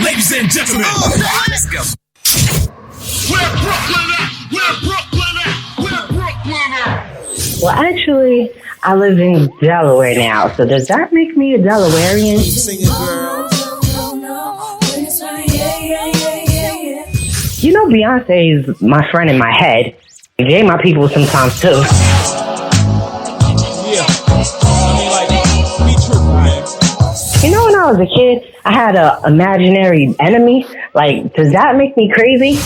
Ladies and gentlemen, let's go. Where Brooklyn at? Where Brooklyn at? Where Brooklyn at? Well, actually, I live in Delaware now, so does that make me a Delawarean? Sing it, girl. You know, Beyonce is my friend in my head. They my people sometimes, too. Yeah. I mean, like, be true, man. You know, when I was a kid, I had an imaginary enemy. Like, does that make me crazy?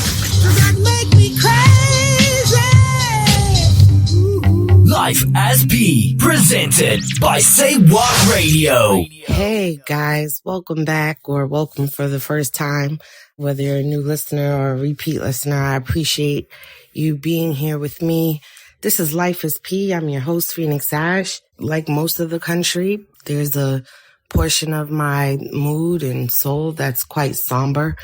Life as P, presented by Say What Radio. Hey guys, welcome back or welcome for the first time. Whether you're a new listener or a repeat listener, I appreciate you being here with me. This is Life as P. I'm your host, Phoenix Ash. Like most of the country, there's a portion of my mood and soul that's quite somber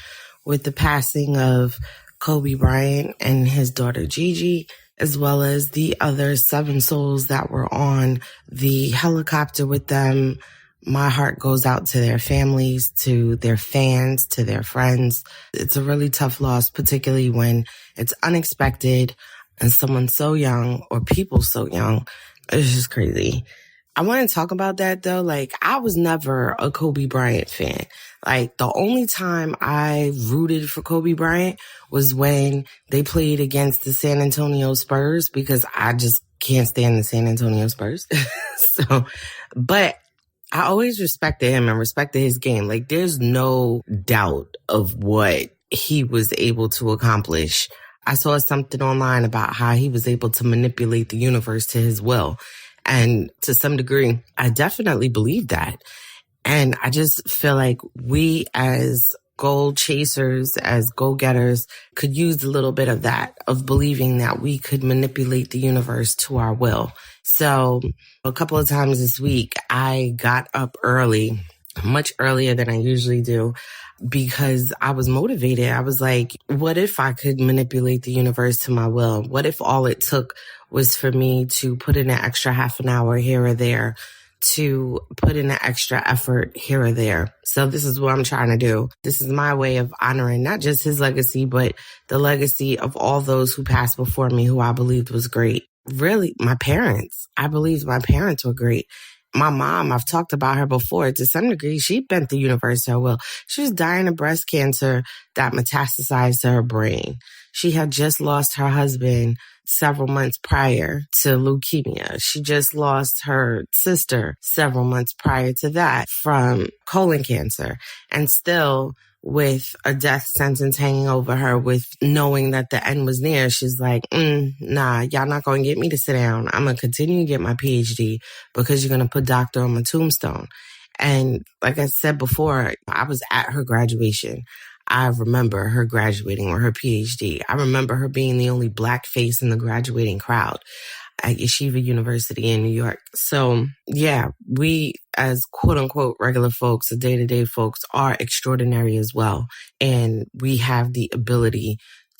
with the passing of Kobe Bryant and his daughter Gigi, as well as the other 7 souls that were on the helicopter with them. My heart goes out to their families, to their fans, to their friends. It's a really tough loss, particularly when it's unexpected and someone so young or people so young. It's just crazy. I want to talk about that though. Like, I was never a Kobe Bryant fan. Like, the only time I rooted for Kobe Bryant was when they played against the San Antonio Spurs, because I just can't stand the San Antonio Spurs. But I always respected him and respected his game. Like, there's no doubt of what he was able to accomplish. I saw something online about how he was able to manipulate the universe to his will. And to some degree, I definitely believe that. And I just feel like we as goal chasers, as go-getters, could use a little bit of that, of believing that we could manipulate the universe to our will. So a couple of times this week, I got up early, much earlier than I usually do, because I was motivated. I was like, what if I could manipulate the universe to my will? What if all it took was for me to put in an extra half an hour here or there, to put in an extra effort here or there? So this is what I'm trying to do. This is my way of honoring not just his legacy, but the legacy of all those who passed before me, who I believed was great. Really, my parents. I believed my parents were great. My mom, I've talked about her before. To some degree, she bent the universe to her will. She was dying of breast cancer that metastasized to her brain. She had just lost her husband several months prior to leukemia. She just lost her sister several months prior to that from colon cancer. And still, with a death sentence hanging over her, with knowing that the end was near, she's like, nah, y'all not going to get me to sit down. I'm going to continue to get my PhD because you're going to put doctor on my tombstone. And like I said before, I was at her graduation. I remember her graduating with her PhD. I remember her being the only Black face in the graduating crowd at Yeshiva University in New York. So yeah, we as quote unquote regular folks, the day-to-day folks, are extraordinary as well. And we have the ability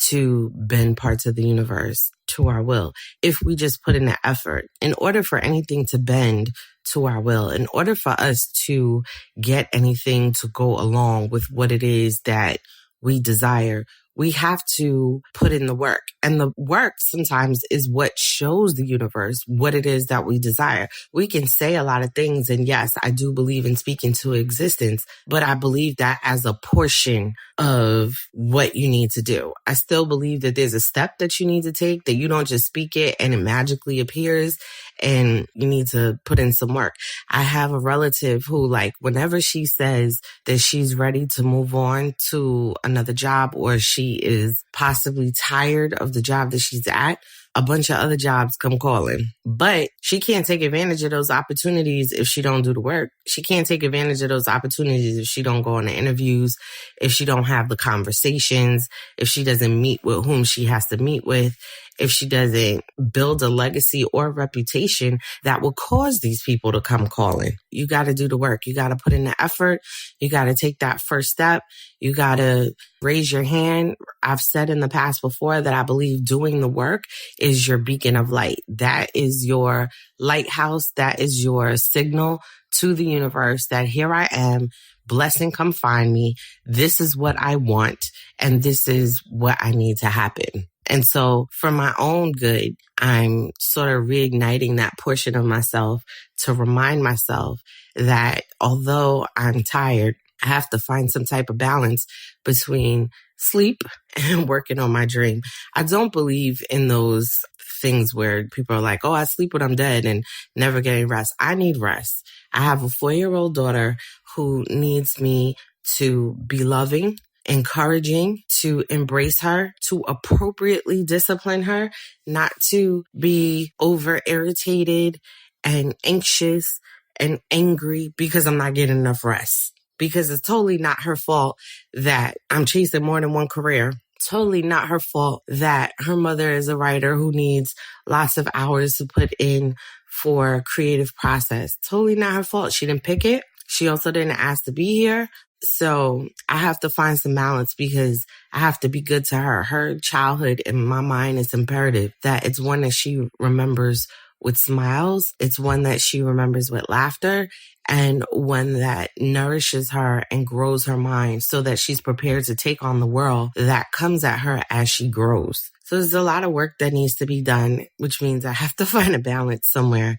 to bend parts of the universe to our will if we just put in the effort. In order for anything to bend to our will, in order for us to get anything to go along with what it is that we desire, we have to put in the work. And the work sometimes is what shows the universe what it is that we desire. We can say a lot of things. And yes, I do believe in speaking to existence, but I believe that as a portion of what you need to do. I still believe that there's a step that you need to take, that you don't just speak it and it magically appears, and you need to put in some work. I have a relative who, like, whenever she says that she's ready to move on to another job, or she is possibly tired of the job that she's at, a bunch of other jobs come calling. But she can't take advantage of those opportunities if she don't do the work. She can't take advantage of those opportunities if she don't go on the interviews, if she don't have the conversations, if she doesn't meet with whom she has to meet with, if she doesn't build a legacy or a reputation that will cause these people to come calling. You got to do the work. You got to put in the effort. You got to take that first step. You got to raise your hand. I've said in the past before that I believe doing the work is your beacon of light. That is your lighthouse. That is your signal to the universe that here I am, blessing come find me. This is what I want, and this is what I need to happen. And so for my own good, I'm sort of reigniting that portion of myself to remind myself that although I'm tired, I have to find some type of balance between sleep and working on my dream. I don't believe in those things where people are like, oh, I sleep when I'm dead and never getting rest. I need rest. I have a 4-year-old daughter who needs me to be loving, encouraging, to embrace her, to appropriately discipline her, not to be over irritated and anxious and angry because I'm not getting enough rest. Because it's totally not her fault that I'm chasing more than one career. Totally not her fault that her mother is a writer who needs lots of hours to put in for creative process. Totally not her fault. She didn't pick it. She also didn't ask to be here. So I have to find some balance because I have to be good to her. Her childhood in my mind is imperative that it's one that she remembers with smiles. It's one that she remembers with laughter, and one that nourishes her and grows her mind so that she's prepared to take on the world that comes at her as she grows. So there's a lot of work that needs to be done, which means I have to find a balance somewhere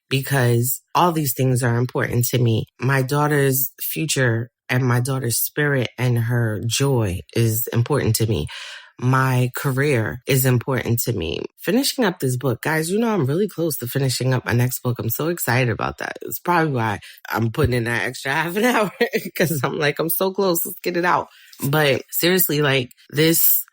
because all these things are important to me. My daughter's future and my daughter's spirit and her joy is important to me. My career is important to me. Finishing up this book, guys, I'm really close to finishing up my next book. I'm so excited about that. It's probably why I'm putting in that extra half an hour because I'm so close. Let's get it out. But seriously, this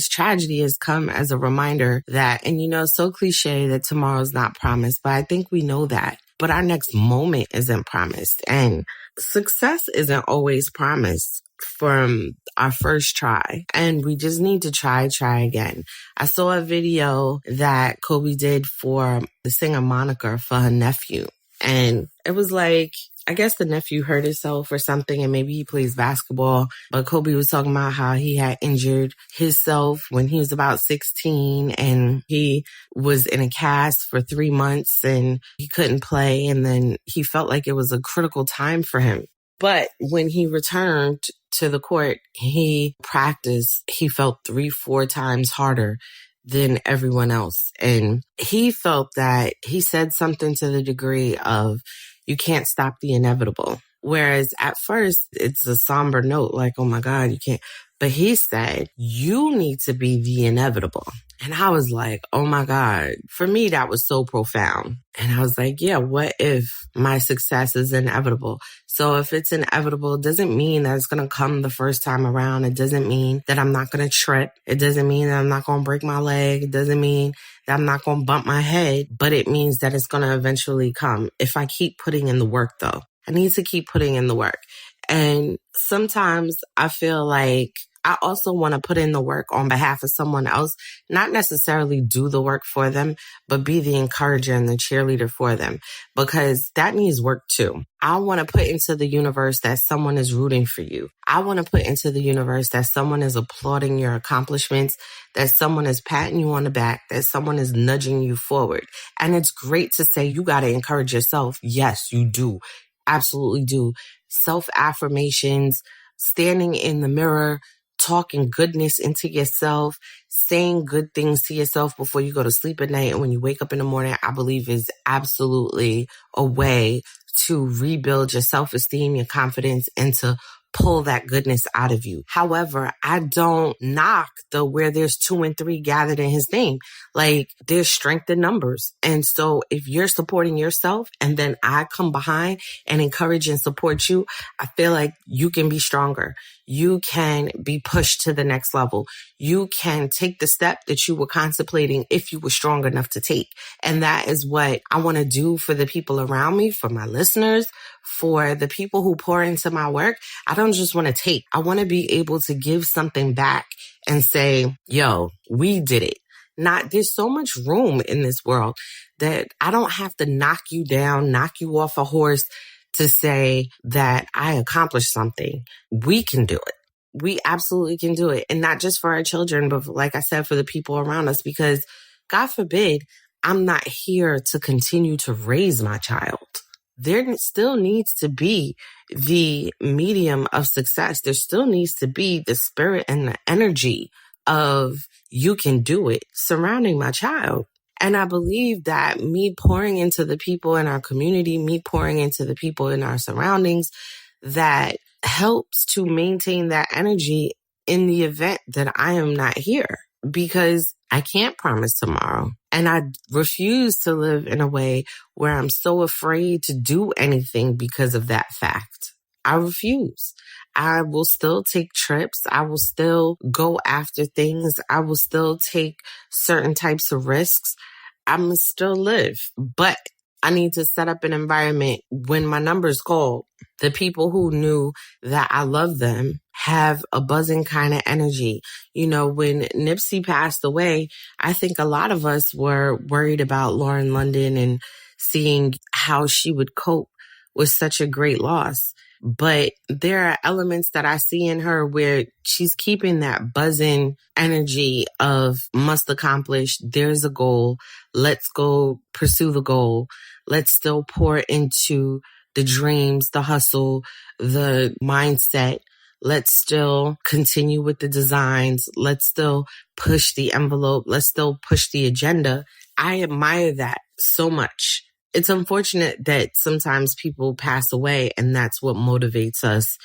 tragedy has come as a reminder that, and so cliche that tomorrow's not promised, but I think we know that. But our next moment isn't promised, and success isn't always promised from our first try. And we just need to try again. I saw a video that Kobe did for the singer Monica for her nephew. And it was I guess the nephew hurt himself or something, and maybe he plays basketball. But Kobe was talking about how he had injured himself when he was about 16, and he was in a cast for 3 months and he couldn't play. And then he felt like it was a critical time for him. But when he returned to the court, he practiced. He felt 3-4 times harder than everyone else. And he felt that he said something to the degree of, you can't stop the inevitable. Whereas at first it's a somber note, oh my God, you can't. But he said, you need to be the inevitable. And I was like, oh my God. For me, that was so profound. And I was like, yeah, what if my success is inevitable? So if it's inevitable, it doesn't mean that it's going to come the first time around. It doesn't mean that I'm not going to trip. It doesn't mean that I'm not going to break my leg. It doesn't mean that I'm not going to bump my head, but it means that it's going to eventually come. If I keep putting in the work though, I need to keep putting in the work. And sometimes I feel like I also want to put in the work on behalf of someone else, not necessarily do the work for them, but be the encourager and the cheerleader for them, because that needs work too. I want to put into the universe that someone is rooting for you. I want to put into the universe that someone is applauding your accomplishments, that someone is patting you on the back, that someone is nudging you forward. And it's great to say you got to encourage yourself. Yes, you do. Absolutely do. Self-affirmations, standing in the mirror, talking goodness into yourself, saying good things to yourself before you go to sleep at night and when you wake up in the morning, I believe is absolutely a way to rebuild your self-esteem, your confidence, and to pull that goodness out of you. However, I don't knock the where there's 2 and 3 gathered in his name. There's strength in numbers. And so if you're supporting yourself and then I come behind and encourage and support you, I feel like you can be stronger. You can be pushed to the next level. You can take the step that you were contemplating if you were strong enough to take. And that is what I want to do for the people around me, for my listeners, for the people who pour into my work. I don't just want to take. I want to be able to give something back and say, yo, we did it. There's so much room in this world that I don't have to knock you down, knock you off a horse to say that I accomplished something. We can do it. We absolutely can do it. And not just for our children, but like I said, for the people around us, because God forbid, I'm not here to continue to raise my child. there still needs to be the medium of success. There still needs to be the spirit and the energy of you can do it surrounding my child. And I believe that me pouring into the people in our community, me pouring into the people in our surroundings, that helps to maintain that energy in the event that I am not here, because I can't promise tomorrow. And I refuse to live in a way where I'm so afraid to do anything because of that fact. I refuse. I will still take trips. I will still go after things. I will still take certain types of risks. I'm going to still live, but I need to set up an environment when my numbers call. The people who knew that I love them have a buzzing kind of energy. You know, when Nipsey passed away, I think a lot of us were worried about Lauren London and seeing how she would cope with such a great loss. But there are elements that I see in her where she's keeping that buzzing energy of must accomplish. There's a goal. Let's go pursue the goal. Let's still pour into the dreams, the hustle, the mindset. Let's still continue with the designs. Let's still push the envelope. Let's still push the agenda. I admire that so much. It's unfortunate that sometimes people pass away, and that's what motivates us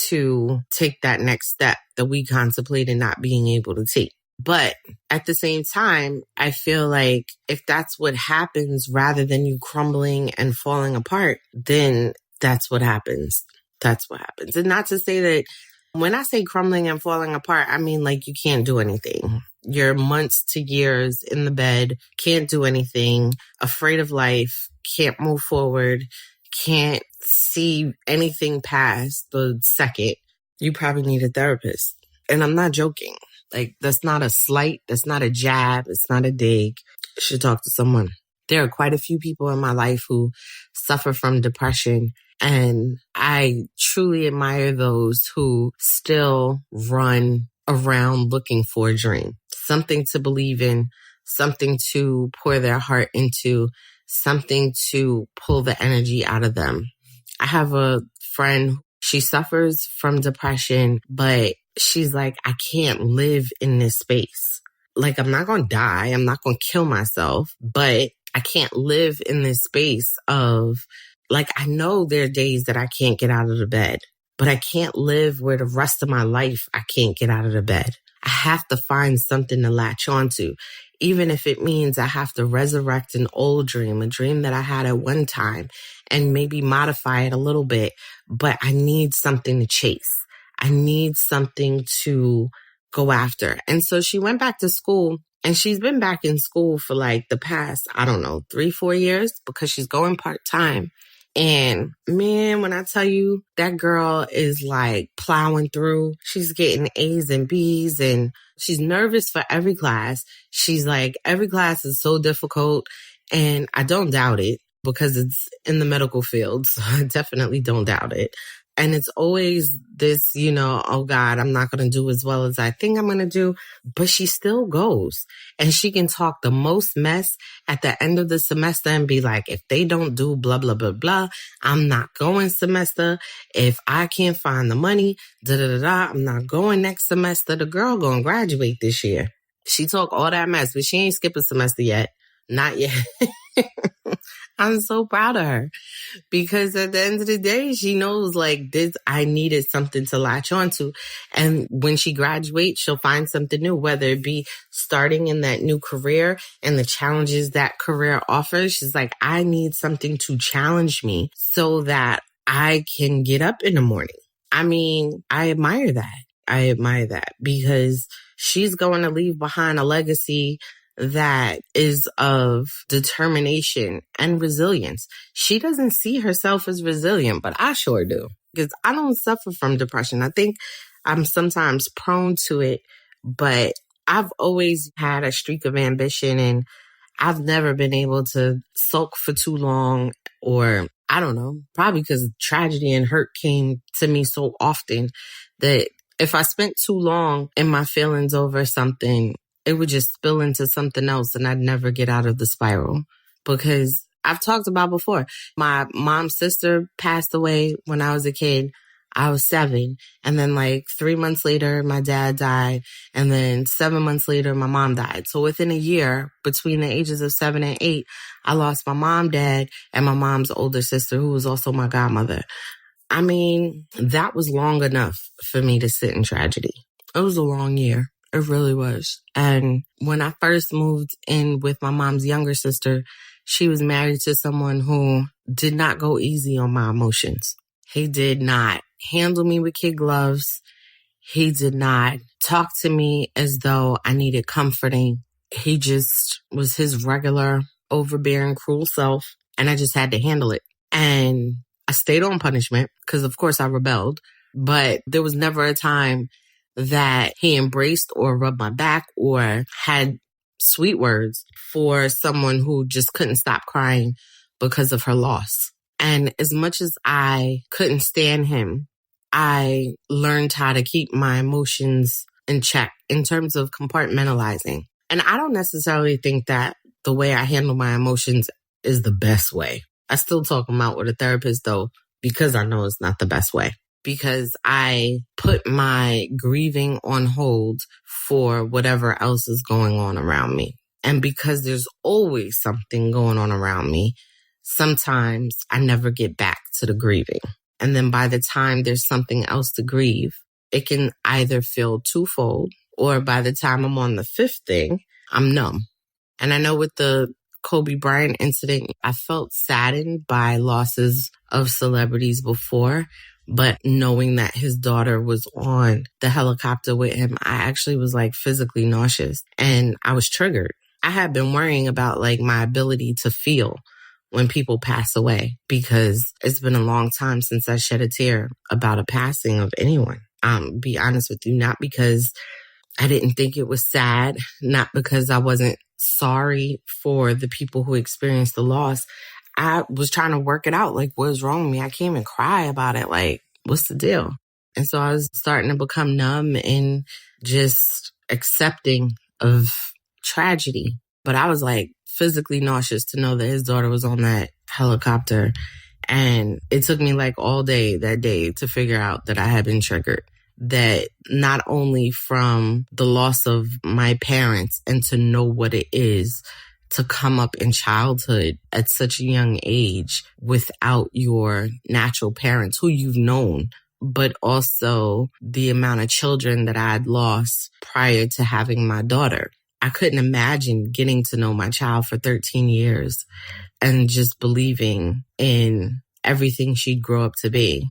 to take that next step that we contemplated not being able to take. But at the same time, I feel like if that's what happens rather than you crumbling and falling apart, then that's what happens. That's what happens. And not to say that when I say crumbling and falling apart, I mean like you can't do anything. You're months to years in the bed, can't do anything, afraid of life, can't move forward, can't see anything past the second. You probably need a therapist. And I'm not joking. Like, that's not a slight, that's not a jab, it's not a dig. You should talk to someone. There are quite a few people in my life who suffer from depression, and I truly admire those who still run around looking for a dream, something to believe in, something to pour their heart into, something to pull the energy out of them. I have a friend, she suffers from depression, but she's like, I can't live in this space. Like, I'm not going to die. I'm not going to kill myself, but I can't live in this space of, like, I know there are days that I can't get out of the bed, but I can't live where the rest of my life I can't get out of the bed. I have to find something to latch onto, even if it means I have to resurrect an old dream, a dream that I had at one time, and maybe modify it a little bit. But I need something to chase. I need something to go after. And so she went back to school, and she's been back in school for like the past, 3-4 years, because she's going part-time. And man, when I tell you, that girl is like plowing through, she's getting A's and B's, and she's nervous for every class. She's like, every class is so difficult, and I don't doubt it because it's in the medical field. So I definitely don't doubt it. And it's always this, oh God, I'm not going to do as well as I think I'm going to do. But she still goes. And she can talk the most mess at the end of the semester and be like, if they don't do blah, blah, blah, blah, I'm not going semester. If I can't find the money, I'm not going next semester. The girl going to graduate this year. She talk all that mess, but she ain't skipped a semester yet. Not yet. I'm so proud of her, because at the end of the day, she knows like this, I needed something to latch onto. And when she graduates, she'll find something new, whether it be starting in that new career and the challenges that career offers. She's like, I need something to challenge me so that I can get up in the morning. I mean, I admire that because she's going to leave behind a legacy that is of determination and resilience. She doesn't see herself as resilient, but I sure do, because I don't suffer from depression. I think I'm sometimes prone to it, but I've always had a streak of ambition, and I've never been able to sulk for too long, or I don't know, probably because tragedy and hurt came to me so often that if I spent too long in my feelings over something, it would just spill into something else, and I'd never get out of the spiral, because I've talked about before. My mom's sister passed away when I was a kid. I was 7. And then like 3 months later, my dad died. And then 7 months later, my mom died. So within a year, between the ages of 7 and 8, I lost my mom, dad, and my mom's older sister, who was also my godmother. I mean, that was long enough for me to sit in tragedy. It was a long year. It really was. And when I first moved in with my mom's younger sister, she was married to someone who did not go easy on my emotions. He did not handle me with kid gloves. He did not talk to me as though I needed comforting. He just was his regular, overbearing, cruel self. And I just had to handle it. And I stayed on punishment because, of course, I rebelled. But there was never a time that he embraced or rubbed my back or had sweet words for someone who just couldn't stop crying because of her loss. And as much as I couldn't stand him, I learned how to keep my emotions in check in terms of compartmentalizing. And I don't necessarily think that the way I handle my emotions is the best way. I still talk them out with a therapist, though, because I know it's not the best way. Because I put my grieving on hold for whatever else is going on around me. And because there's always something going on around me, sometimes I never get back to the grieving. And then by the time there's something else to grieve, it can either feel twofold, or by the time I'm on the 5th thing, I'm numb. And I know with the Kobe Bryant incident, I felt saddened by losses of celebrities before, but knowing that his daughter was on the helicopter with him, I actually was like physically nauseous and I was triggered. I had been worrying about like my ability to feel when people pass away because it's been a long time since I shed a tear about a passing of anyone. Be honest with you, not because I didn't think it was sad, not because I wasn't sorry for the people who experienced the loss. I was trying to work it out. Like, what's wrong with me? I can't even cry about it. Like, what's the deal? And so I was starting to become numb and just accepting of tragedy. But I was like physically nauseous to know that his daughter was on that helicopter. And it took me like all day that day to figure out that I had been triggered. That not only from the loss of my parents and to know what it is to come up in childhood at such a young age without your natural parents who you've known, but also the amount of children that I had lost prior to having my daughter. I couldn't imagine getting to know my child for 13 years and just believing in everything she'd grow up to be.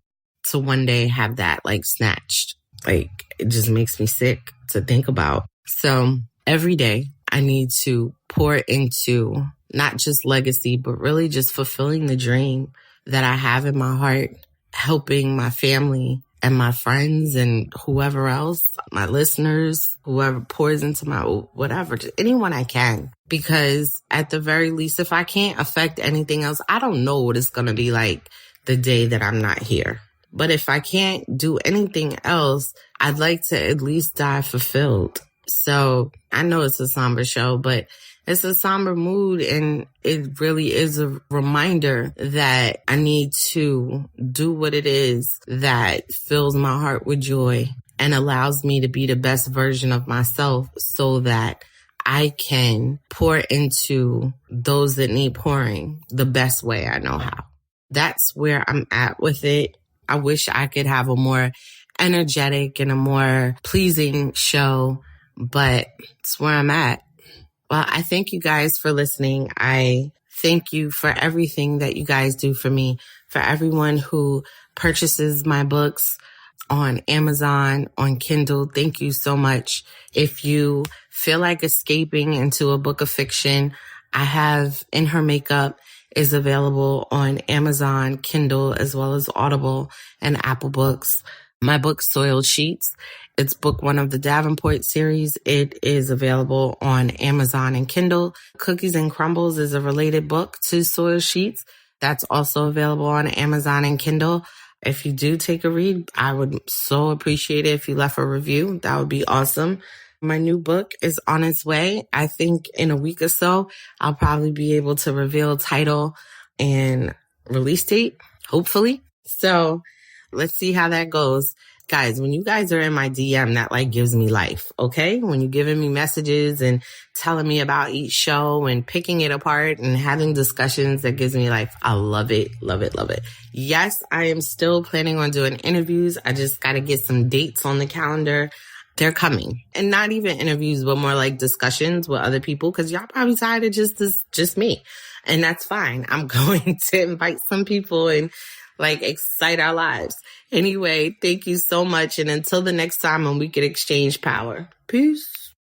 To one day have that like snatched. Like, it just makes me sick to think about. So every day I need to pour into not just legacy, but really just fulfilling the dream that I have in my heart, helping my family and my friends and whoever else, my listeners, whoever pours into my whatever, just anyone I can. Because at the very least, if I can't affect anything else, I don't know what it's going to be like the day that I'm not here. But if I can't do anything else, I'd like to at least die fulfilled. So I know it's a somber show, but it's a somber mood. And it really is a reminder that I need to do what it is that fills my heart with joy and allows me to be the best version of myself so that I can pour into those that need pouring the best way I know how. That's where I'm at with it. I wish I could have a more energetic and a more pleasing show, but it's where I'm at. Well, I thank you guys for listening. I thank you for everything that you guys do for me, for everyone who purchases my books on Amazon, on Kindle. Thank you so much. If you feel like escaping into a book of fiction, I have In Her Makeup is available on Amazon, Kindle, as well as Audible and Apple Books. My book, Soiled Sheets, it's book 1 of the Davenport series. It is available on Amazon and Kindle. Cookies and Crumbles is a related book to Soiled Sheets. That's also available on Amazon and Kindle. If you do take a read, I would so appreciate it if you left a review. That would be awesome. My new book is on its way. I think in a week or so, I'll probably be able to reveal title and release date, hopefully. So let's see how that goes. Guys, when you guys are in my DM, that like gives me life, okay? When you're giving me messages and telling me about each show and picking it apart and having discussions, that gives me life. I love it, love it, love it. Yes, I am still planning on doing interviews. I just got to get some dates on the calendar. They're coming. And not even interviews, but more like discussions with other people, because y'all probably tired of just me. And that's fine. I'm going to invite some people and like excite our lives. Anyway, thank you so much. And until the next time when we can exchange power. Peace.